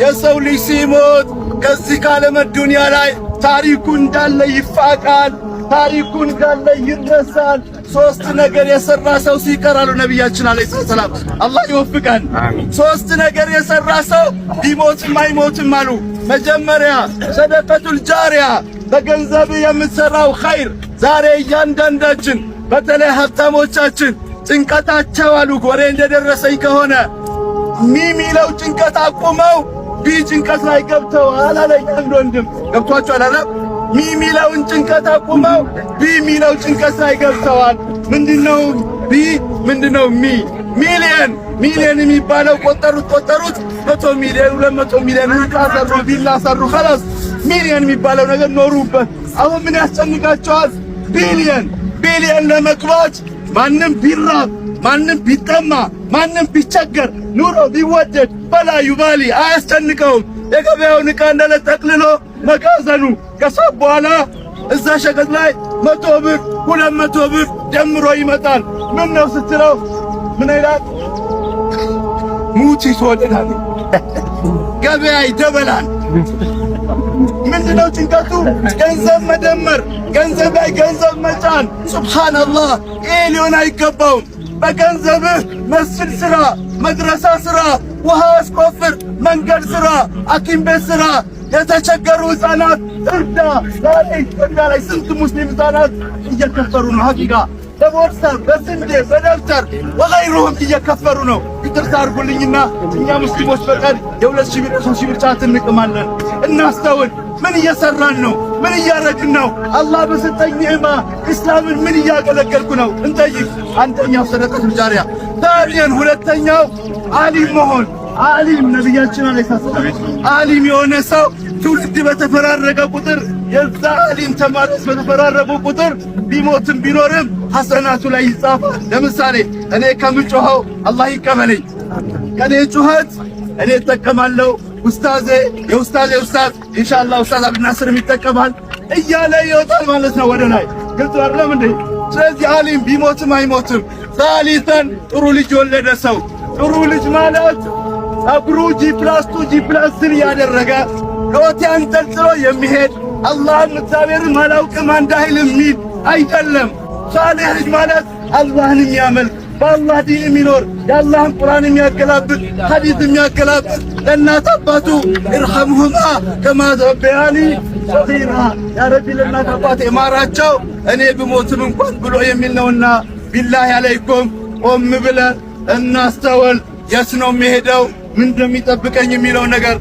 የሰው ልጅ ሲሞት ከዚህ ካለም ዱንያ ላይ ታሪኩ እንዳለ ይፋቃል፣ ታሪኩ እንዳለ ይረሳል። ሶስት ነገር የሰራ ሰው ሲቀር አሉ ነብያችን አለይሂ ሰላም። አላህ ይወፍቀን። ሶስት ነገር የሰራ ሰው ቢሞትም አይሞትም አሉ። መጀመሪያ ሰደቀቱል ጃሪያ፣ በገንዘብ የምትሰራው ኸይር። ዛሬ እያንዳንዳችን በተለይ ሀብታሞቻችን ጭንቀታቸው አሉ ወሬ እንደደረሰኝ ከሆነ ሚሚለው ጭንቀት አቁመው ጭንቀት ላይ ገብተዋል አለኝ አንድ ወንድም። ገብቷቸዋል አለ ሚሚለውን ጭንቀት አቁመው ሚለው ጭንቀት ላይ ገብተዋል። ምንድነው ምንድነው ሚሊየን የሚባለው ቆጠሩት 100 ሚሊዮን 200 ሚሊዮን ካሰሩ ቢላ ሰሩ خلاص ሚሊየን የሚባለው ነገር ኖሩበት። አሁን ምን ያስጨንቃቸዋል? ቢሊየን ለመግባት ማንም ቢራብ ማንም ቢጠማ ማንም ቢቸገር ኑሮ ቢወደድ በላ ዩባሊ አያስጨንቀውም። የገበያውን ዕቃ እንዳለ ጠቅልሎ መጋዘኑ ከሰብ በኋላ እዛ ሸቀጥ ላይ 100 ብር 200 ብር ደምሮ ይመጣል። ምን ነው ስትለው ምን ይላል? ሙቺ ተወደዳል፣ ገበያ ይደበላል። ምንድነው ጭንቀቱ? ገንዘብ መደመር፣ ገንዘብ ላይ ገንዘብ መጫን። ሱብሃንአላህ ይሄ ሊሆን አይገባውም። በገንዘብህ መስጂድ ስራ፣ መድረሳ ስራ፣ ውሃ አስቆፍር፣ መንገድ ስራ፣ ሐኪም ቤት ስራ፣ የተቸገሩ ህፃናት እርዳ። ዛሬ ኢትዮጵያ ላይ ስንት ሙስሊም ህፃናት እየከፈሩ ነው። ሐቂቃ በቦርሳ በስንዴ በደብተር ወገይሩህም እየከፈሩ ነው። ይቅርታ አድርጉልኝና እኛ ሙስሊሞች በቀን የ2,000 ብር 3,000 ብር ጫት እንቅማለን። እናስተውል። ምን እየሰራን ነው? ምን እያረግን ነው? አላህ በሰጠኝ ኒዕማ እስላምን ምን እያገለገልኩ ነው? እንጠይቅ። አንደኛው ሰደቀቱል ጃሪያ፣ ታዲያን ሁለተኛው ዓሊም መሆን። ዓሊም ነብያችን አለይሂ ሰላም ዓሊም የሆነ ሰው ትውልድ በተፈራረቀ ቁጥር የዛ ዓሊም ተማሪዎች በተፈራረቁ ቁጥር ቢሞትም ቢኖርም ሐሰናቱ ላይ ይጻፋል። ለምሳሌ እኔ ከምጮኸው አላህ ይቀበለኝ፣ ከኔ ጩኸት እኔ እጠቀማለሁ፣ ኡስታዜ የኡስታዜ ኡስታዝ ኢንሻአላህ ኡስታዝ አብዱናስርም ይጠቀማል እያለ ይወጣል ማለት ነው ወደ ላይ። ግልጽ አይደለም እንዴ? ስለዚህ ዓሊም ቢሞትም አይሞትም። ሳሊሰን ጥሩ ልጅ የወለደ ሰው። ጥሩ ልጅ ማለት ጸጉሩ G+2 G+3 ያደረገ ሕይወት አንጠልጥሎ የሚሄድ አላህን እግዚአብሔርን አላውቅም አንድ አይልም የሚል አይደለም። ሳሊህ ልጅ ማለት አላህን የሚያመልክ በአላህ ዲን የሚኖር የአላህን ቁርአን የሚያገላብጥ ሐዲስ የሚያገላብጥ ለእናት አባቱ እርሐምሁማ ከማ ረበያኒ ሰጊራ ያ ረቢ ለእናት አባቴ ማራቸው እኔ ብሞትም እንኳን ብሎ የሚል ነውና ቢላሂ አለይኩም ቆም ብለን እናስተውል። የት ነው የሚሄደው? ምን እንደሚጠብቀኝ የሚለው ነገር